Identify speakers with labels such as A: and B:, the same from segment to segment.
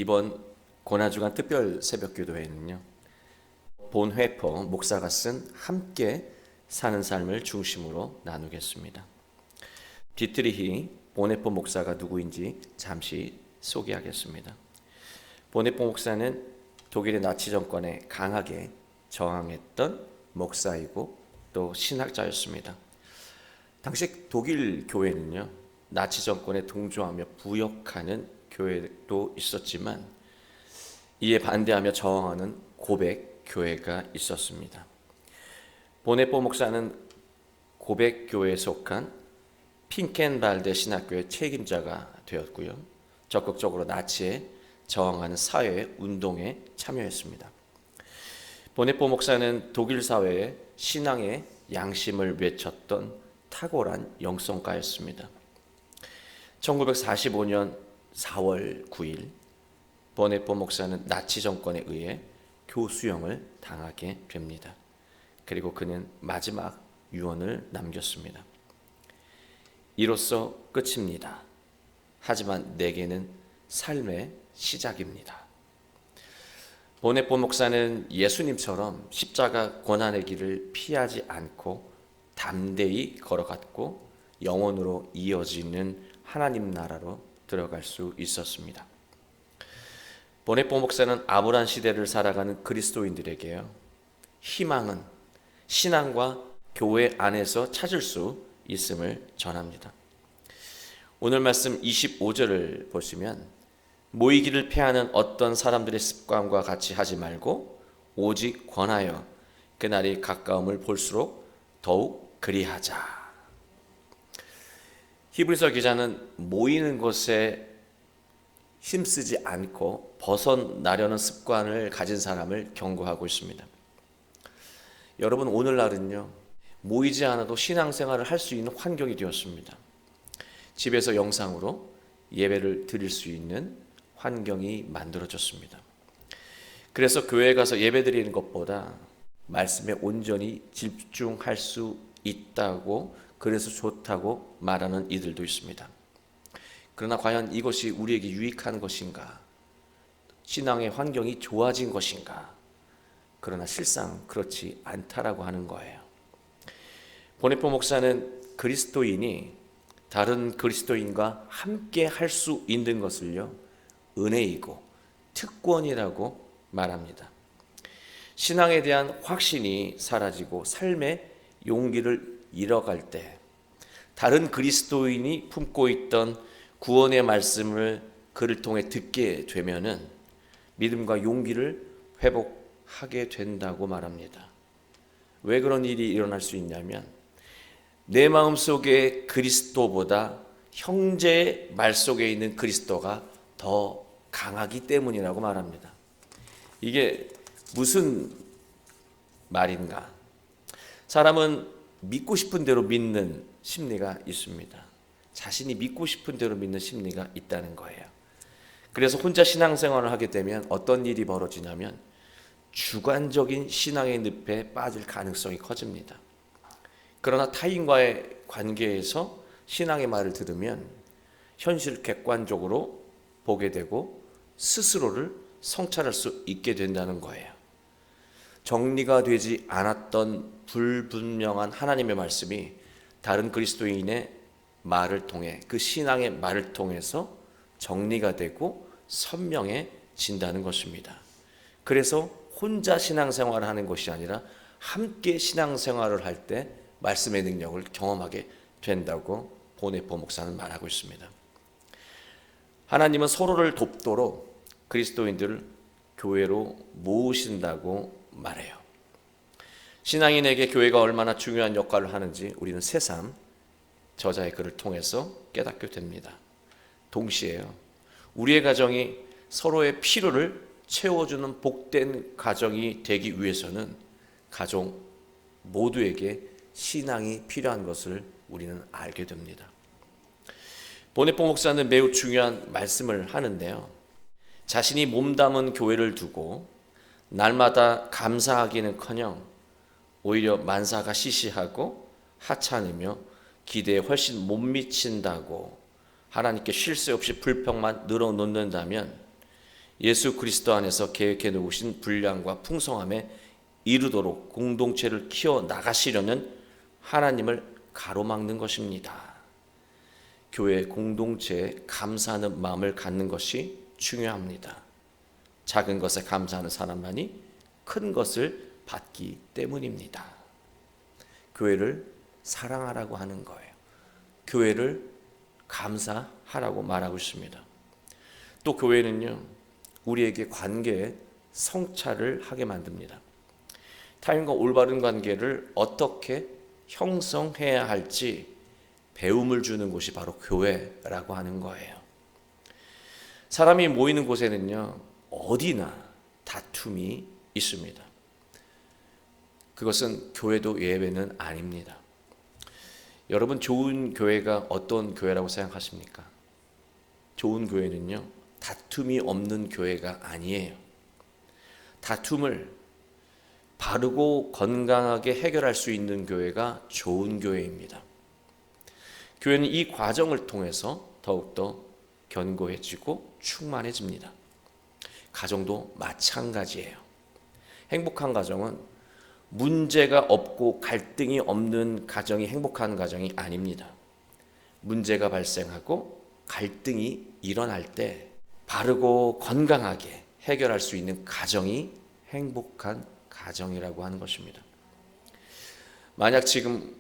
A: 이번 고난주간 특별 새벽기도회는요, 본회퍼 목사가 쓴 함께 사는 삶을 중심으로 나누겠습니다. 디트리히 본회퍼 목사가 누구인지 잠시 소개하겠습니다. 본회퍼 목사는 독일의 나치 정권에 강하게 저항했던 목사이고 또 신학자였습니다. 당시 독일 교회는요, 나치 정권에 동조하며 부역하는 교회도 있었지만 이에 반대하며 저항하는 고백 교회가 있었습니다. 보네포 목사는 고백 교회에 속한 핑켄발데 신학교의 책임자가 되었고요, 적극적으로 나치에 저항하는 사회 운동에 참여했습니다. 보네포 목사는 독일 사회에 신앙의 양심을 외쳤던 탁월한 영성가였습니다. 1945년 4월 9일 보네포 목사는 나치 정권에 의해 교수형을 당하게 됩니다. 그리고 그는 마지막 유언을 남겼습니다. 이로써 끝입니다. 하지만 내게는 삶의 시작입니다. 보네포 목사는 예수님처럼 십자가 고난의 길을 피하지 않고 담대히 걸어갔고 영원으로 이어지는 하나님 나라로 들어갈 수 있었습니다. 보네포 목사는 암울한 시대를 살아가는 그리스도인들에게요, 희망은 신앙과 교회 안에서 찾을 수 있음을 전합니다. 오늘 말씀 25절을 보시면 모이기를 패하는 어떤 사람들의 습관과 같이 하지 말고 오직 권하여 그날이 가까움을 볼수록 더욱 그리하자. 히브리서 기자는 모이는 것에 힘쓰지 않고 벗어나려는 습관을 가진 사람을 경고하고 있습니다. 여러분, 오늘날은요, 모이지 않아도 신앙생활을 할 수 있는 환경이 되었습니다. 집에서 영상으로 예배를 드릴 수 있는 환경이 만들어졌습니다. 그래서 교회에 가서 예배 드리는 것보다 말씀에 온전히 집중할 수 있다고, 그래서 좋다고 말하는 이들도 있습니다. 그러나 과연 이것이 우리에게 유익한 것인가? 신앙의 환경이 좋아진 것인가? 그러나 실상 그렇지 않다라고 하는 거예요. 보네포 목사는 그리스도인이 다른 그리스도인과 함께 할 수 있는 것을요, 은혜이고 특권이라고 말합니다. 신앙에 대한 확신이 사라지고 삶의 용기를 잃어갈 때 다른 그리스도인이 품고 있던 구원의 말씀을 그를 통해 듣게 되면은 믿음과 용기를 회복하게 된다고 말합니다. 왜 그런 일이 일어날 수 있냐면 내 마음속에 그리스도보다 형제의 말 속에 있는 그리스도가 더 강하기 때문이라고 말합니다. 이게 무슨 말인가? 사람은 믿고 싶은 대로 믿는 심리가 있습니다. 자신이 믿고 싶은 대로 믿는 심리가 있다는 거예요. 그래서 혼자 신앙생활을 하게 되면 어떤 일이 벌어지냐면 주관적인 신앙의 늪에 빠질 가능성이 커집니다. 그러나 타인과의 관계에서 신앙의 말을 들으면 현실 객관적으로 보게 되고 스스로를 성찰할 수 있게 된다는 거예요. 정리가 되지 않았던 불분명한 하나님의 말씀이 다른 그리스도인의 말을 통해, 그 신앙의 말을 통해서 정리가 되고 선명해진다는 것입니다. 그래서 혼자 신앙생활을 하는 것이 아니라 함께 신앙생활을 할 때 말씀의 능력을 경험하게 된다고 보네포 목사는 말하고 있습니다. 하나님은 서로를 돕도록 그리스도인들을 교회로 모으신다고 말해요. 신앙인에게 교회가 얼마나 중요한 역할을 하는지 우리는 새삼 저자의 글을 통해서 깨닫게 됩니다. 동시에요, 우리의 가정이 서로의 필요를 채워주는 복된 가정이 되기 위해서는 가족 모두에게 신앙이 필요한 것을 우리는 알게 됩니다. 보네포 목사는 매우 중요한 말씀을 하는데요, 자신이 몸담은 교회를 두고 날마다 감사하기는커녕 오히려 만사가 시시하고 하찮으며 기대에 훨씬 못 미친다고 하나님께 쉴 새 없이 불평만 늘어놓는다면 예수 그리스도 안에서 계획해 놓으신 분량과 풍성함에 이르도록 공동체를 키워 나가시려는 하나님을 가로막는 것입니다. 교회 공동체에 감사하는 마음을 갖는 것이 중요합니다. 작은 것에 감사하는 사람만이 큰 것을 받기 때문입니다. 교회를 사랑하라고 하는 거예요. 교회를 감사하라고 말하고 있습니다. 또 교회는요, 우리에게 관계에 성찰을 하게 만듭니다. 타인과 올바른 관계를 어떻게 형성해야 할지 배움을 주는 곳이 바로 교회라고 하는 거예요. 사람이 모이는 곳에는요, 어디나 다툼이 있습니다. 그것은 교회도 예외는 아닙니다. 여러분, 좋은 교회가 어떤 교회라고 생각하십니까? 좋은 교회는요, 다툼이 없는 교회가 아니에요. 다툼을 바르고 건강하게 해결할 수 있는 교회가 좋은 교회입니다. 교회는 이 과정을 통해서 더욱더 견고해지고 충만해집니다. 가정도 마찬가지예요. 행복한 가정은 문제가 없고 갈등이 없는 가정이 행복한 가정이 아닙니다. 문제가 발생하고 갈등이 일어날 때 바르고 건강하게 해결할 수 있는 가정이 행복한 가정이라고 하는 것입니다. 만약 지금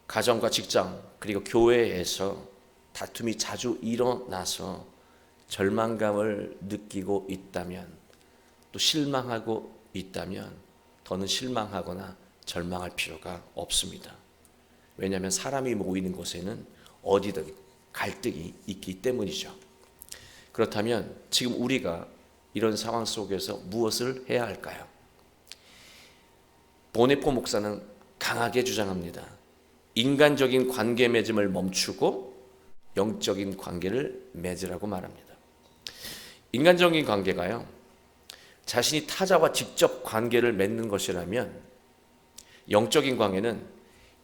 A: 가정과 직장 그리고 교회에서 다툼이 자주 일어나서 절망감을 느끼고 있다면, 또 실망하고 있다면 더는 실망하거나 절망할 필요가 없습니다. 왜냐하면 사람이 모이는 곳에는 어디든 갈등이 있기 때문이죠. 그렇다면 지금 우리가 이런 상황 속에서 무엇을 해야 할까요? 보네포 목사는 강하게 주장합니다. 인간적인 관계 맺음을 멈추고 영적인 관계를 맺으라고 말합니다. 인간적인 관계가요, 자신이 타자와 직접 관계를 맺는 것이라면, 영적인 관계는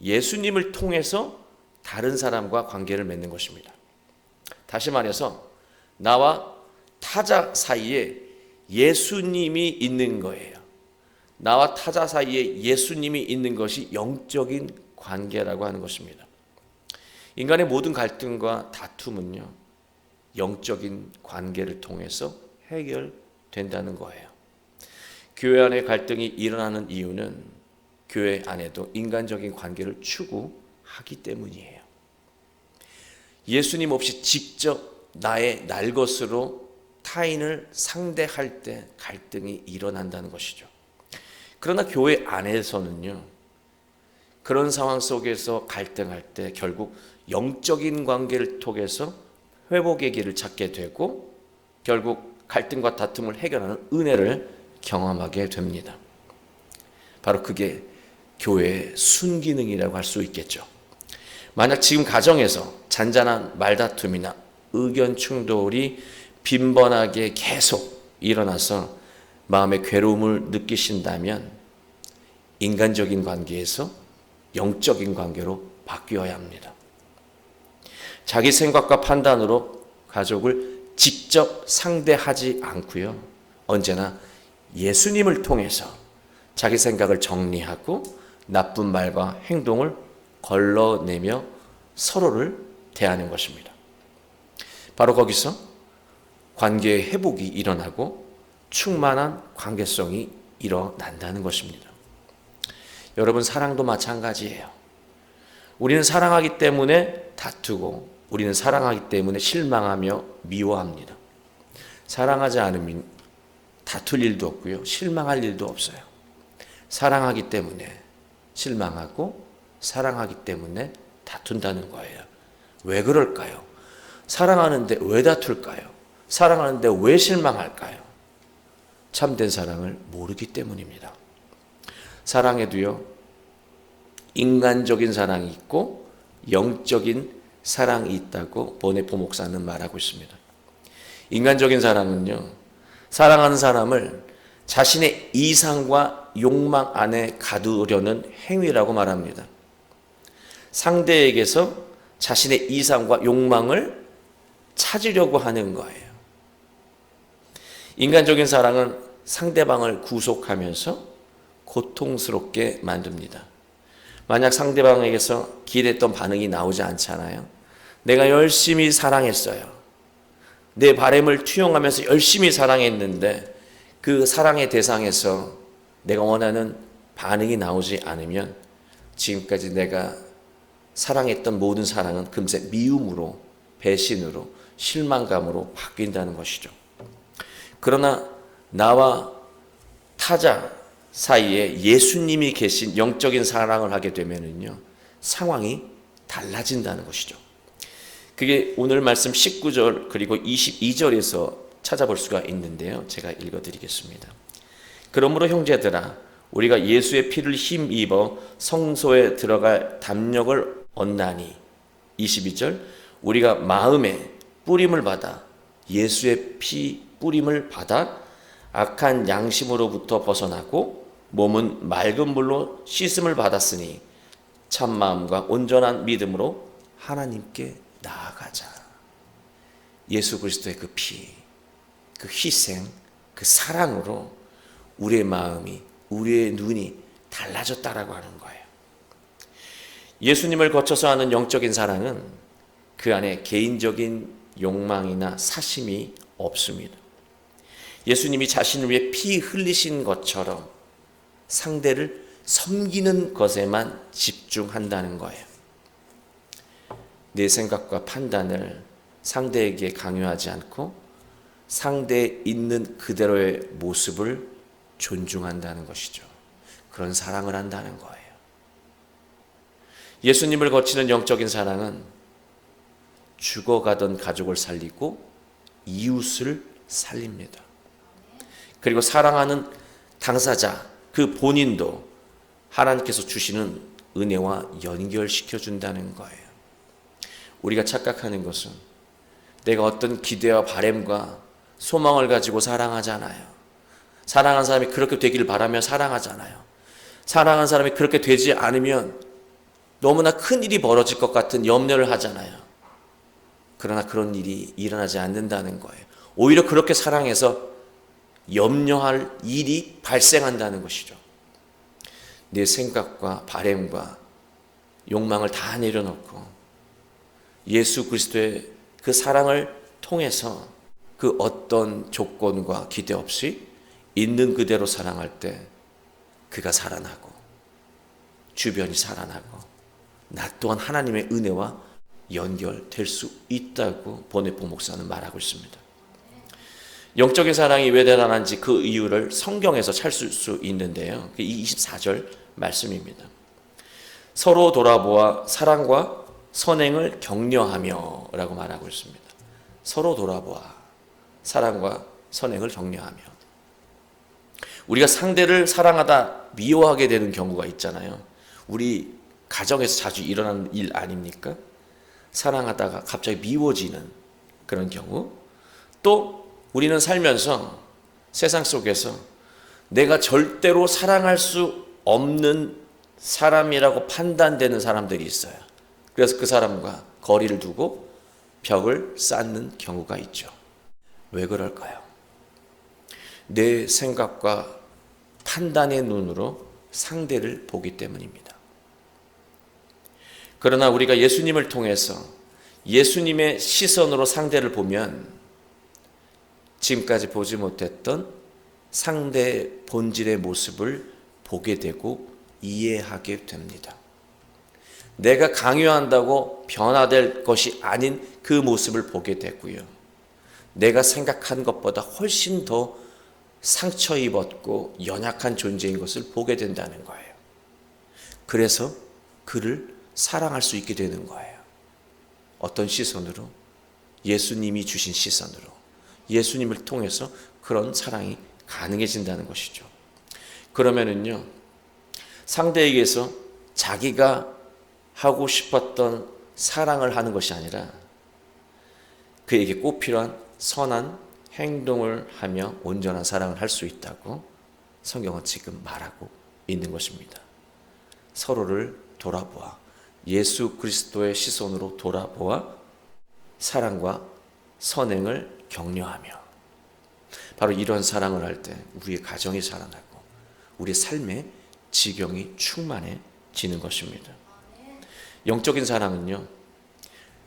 A: 예수님을 통해서 다른 사람과 관계를 맺는 것입니다. 다시 말해서 나와 타자 사이에 예수님이 있는 거예요. 나와 타자 사이에 예수님이 있는 것이 영적인 관계라고 하는 것입니다. 인간의 모든 갈등과 다툼은요, 영적인 관계를 통해서 해결된다는 거예요. 교회 안에 갈등이 일어나는 이유는 교회 안에도 인간적인 관계를 추구하기 때문이에요. 예수님 없이 직접 나의 날 것으로 타인을 상대할 때 갈등이 일어난다는 것이죠. 그러나 교회 안에서는요, 그런 상황 속에서 갈등할 때 결국 영적인 관계를 통해서 회복의 길을 찾게 되고, 결국 갈등과 다툼을 해결하는 은혜를 경험하게 됩니다. 바로 그게 교회의 순기능이라고 할 수 있겠죠. 만약 지금 가정에서 잔잔한 말다툼이나 의견 충돌이 빈번하게 계속 일어나서 마음의 괴로움을 느끼신다면, 인간적인 관계에서 영적인 관계로 바뀌어야 합니다. 자기 생각과 판단으로 가족을 직접 상대하지 않고요, 언제나 예수님을 통해서 자기 생각을 정리하고 나쁜 말과 행동을 걸러내며 서로를 대하는 것입니다. 바로 거기서 관계의 회복이 일어나고 충만한 관계성이 일어난다는 것입니다. 여러분, 사랑도 마찬가지예요. 우리는 사랑하기 때문에 다투고, 우리는 사랑하기 때문에 실망하며 미워합니다. 사랑하지 않으면 다툴 일도 없고요, 실망할 일도 없어요. 사랑하기 때문에 실망하고, 사랑하기 때문에 다툰다는 거예요. 왜 그럴까요? 사랑하는데 왜 다툴까요? 사랑하는데 왜 실망할까요? 참된 사랑을 모르기 때문입니다. 사랑에도요, 인간적인 사랑이 있고 영적인 사랑이 있다고 보네포 목사는 말하고 있습니다. 인간적인 사랑은요, 사랑하는 사람을 자신의 이상과 욕망 안에 가두려는 행위라고 말합니다. 상대에게서 자신의 이상과 욕망을 찾으려고 하는 거예요. 인간적인 사랑은 상대방을 구속하면서 고통스럽게 만듭니다. 만약 상대방에게서 기대했던 반응이 나오지 않잖아요. 내가 열심히 사랑했어요. 내 바람을 투영하면서 열심히 사랑했는데 그 사랑의 대상에서 내가 원하는 반응이 나오지 않으면 지금까지 내가 사랑했던 모든 사랑은 금세 미움으로, 배신으로, 실망감으로 바뀐다는 것이죠. 그러나 나와 타자 사이에 예수님이 계신 영적인 사랑을 하게 되면은요, 상황이 달라진다는 것이죠. 그게 오늘 말씀 19절 그리고 22절에서 찾아볼 수가 있는데요. 제가 읽어드리겠습니다. 그러므로 형제들아, 우리가 예수의 피를 힘입어 성소에 들어갈 담력을 얻나니. 22절, 우리가 마음에 뿌림을 받아, 예수의 피 뿌림을 받아 악한 양심으로부터 벗어나고 몸은 맑은 물로 씻음을 받았으니 참마음과 온전한 믿음으로 하나님께 나아가자. 예수 그리스도의 그 피, 그 희생, 그 사랑으로 우리의 마음이, 우리의 눈이 달라졌다라고 하는 거예요. 예수님을 거쳐서 하는 영적인 사랑은 그 안에 개인적인 욕망이나 사심이 없습니다. 예수님이 자신을 위해 피 흘리신 것처럼 상대를 섬기는 것에만 집중한다는 거예요. 내 생각과 판단을 상대에게 강요하지 않고 상대에 있는 그대로의 모습을 존중한다는 것이죠. 그런 사랑을 한다는 거예요. 예수님을 거치는 영적인 사랑은 죽어가던 가족을 살리고 이웃을 살립니다. 그리고 사랑하는 당사자, 그 본인도 하나님께서 주시는 은혜와 연결시켜 준다는 거예요. 우리가 착각하는 것은 내가 어떤 기대와 바람과 소망을 가지고 사랑하잖아요. 사랑하는 사람이 그렇게 되기를 바라며 사랑하잖아요. 사랑하는 사람이 그렇게 되지 않으면 너무나 큰 일이 벌어질 것 같은 염려를 하잖아요. 그러나 그런 일이 일어나지 않는다는 거예요. 오히려 그렇게 사랑해서 염려할 일이 발생한다는 것이죠. 내 생각과 바람과 욕망을 다 내려놓고 예수 그리스도의 그 사랑을 통해서 그 어떤 조건과 기대 없이 있는 그대로 사랑할 때 그가 살아나고 주변이 살아나고 나 또한 하나님의 은혜와 연결될 수 있다고 보네포 목사는 말하고 있습니다. 영적인 사랑이 왜 대단한지 그 이유를 성경에서 찾을 수 있는데요. 이 24절 말씀입니다. 서로 돌아보아 사랑과 선행을 격려하며 라고 말하고 있습니다. 서로 돌아보아 사랑과 선행을 격려하며. 우리가 상대를 사랑하다 미워하게 되는 경우가 있잖아요. 우리 가정에서 자주 일어나는 일 아닙니까? 사랑하다가 갑자기 미워지는 그런 경우. 또 우리는 살면서 세상 속에서 내가 절대로 사랑할 수 없는 사람이라고 판단되는 사람들이 있어요. 그래서 그 사람과 거리를 두고 벽을 쌓는 경우가 있죠. 왜 그럴까요? 내 생각과 판단의 눈으로 상대를 보기 때문입니다. 그러나 우리가 예수님을 통해서 예수님의 시선으로 상대를 보면 지금까지 보지 못했던 상대의 본질의 모습을 보게 되고 이해하게 됩니다. 내가 강요한다고 변화될 것이 아닌 그 모습을 보게 되고요. 내가 생각한 것보다 훨씬 더 상처 입었고 연약한 존재인 것을 보게 된다는 거예요. 그래서 그를 사랑할 수 있게 되는 거예요. 어떤 시선으로? 예수님이 주신 시선으로. 예수님을 통해서 그런 사랑이 가능해진다는 것이죠. 그러면은요, 상대에게서 자기가 하고 싶었던 사랑을 하는 것이 아니라 그에게 꼭 필요한 선한 행동을 하며 온전한 사랑을 할 수 있다고 성경은 지금 말하고 있는 것입니다. 서로를 돌아보아 예수 그리스도의 시선으로 돌아보아 사랑과 선행을 격려하며. 바로 이런 사랑을 할 때 우리의 가정이 살아나고 우리의 삶의 지경이 충만해지는 것입니다. 영적인 사랑은요,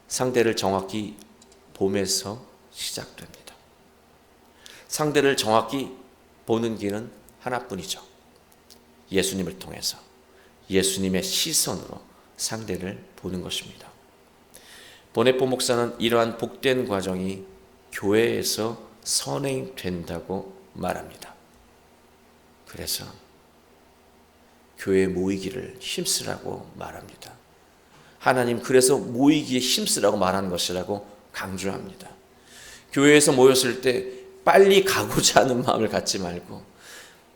A: 상대를 정확히 보면서 시작됩니다. 상대를 정확히 보는 길은 하나뿐이죠. 예수님을 통해서 예수님의 시선으로 상대를 보는 것입니다. 보네포 목사는 이러한 복된 과정이 교회에서 선행된다고 말합니다. 그래서 교회에 모이기를 힘쓰라고 말합니다. 하나님 그래서 모이기에 힘쓰라고 말하는 것이라고 강조합니다. 교회에서 모였을 때 빨리 가고자 하는 마음을 갖지 말고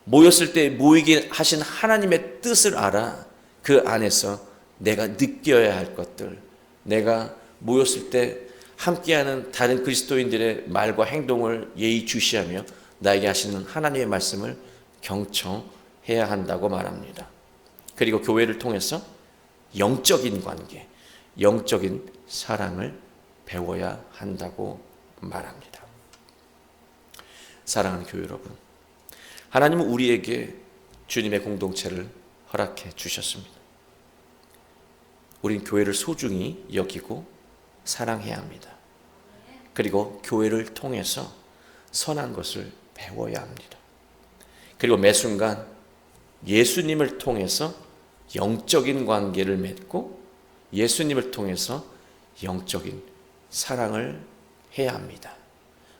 A: 모였을 때 모이게 하신 하나님의 뜻을 알아 그 안에서 내가 느껴야 할 것들, 내가 모였을 때 함께하는 다른 그리스도인들의 말과 행동을 예의주시하며 나에게 하시는 하나님의 말씀을 경청해야 한다고 말합니다. 그리고 교회를 통해서 영적인 관계, 영적인 사랑을 배워야 한다고 말합니다. 사랑하는 교회 여러분, 하나님은 우리에게 주님의 공동체를 허락해 주셨습니다. 우린 교회를 소중히 여기고 사랑해야 합니다. 그리고 교회를 통해서 선한 것을 배워야 합니다. 그리고 매 순간 예수님을 통해서 영적인 관계를 맺고 예수님을 통해서 영적인 사랑을 해야 합니다.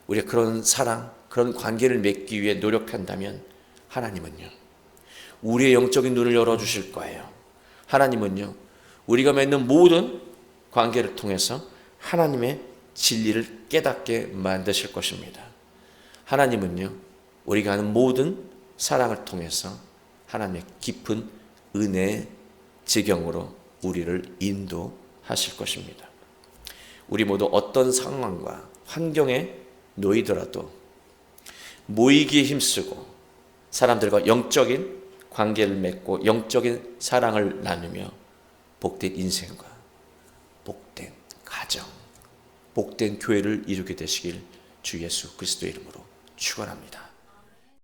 A: 우리가 그런 사랑, 그런 관계를 맺기 위해 노력한다면 하나님은요, 우리의 영적인 눈을 열어주실 거예요. 하나님은요, 우리가 맺는 모든 관계를 통해서 하나님의 진리를 깨닫게 만드실 것입니다. 하나님은요, 우리가 하는 모든 사랑을 통해서 하나님의 깊은 은혜의 지경으로 우리를 인도하실 것입니다. 우리 모두 어떤 상황과 환경에 놓이더라도 모이기에 힘쓰고 사람들과 영적인 관계를 맺고 영적인 사랑을 나누며 복된 인생과 복된 가정, 복된 교회를 이루게 되시길 주 예수 그리스도의 이름으로 축원합니다.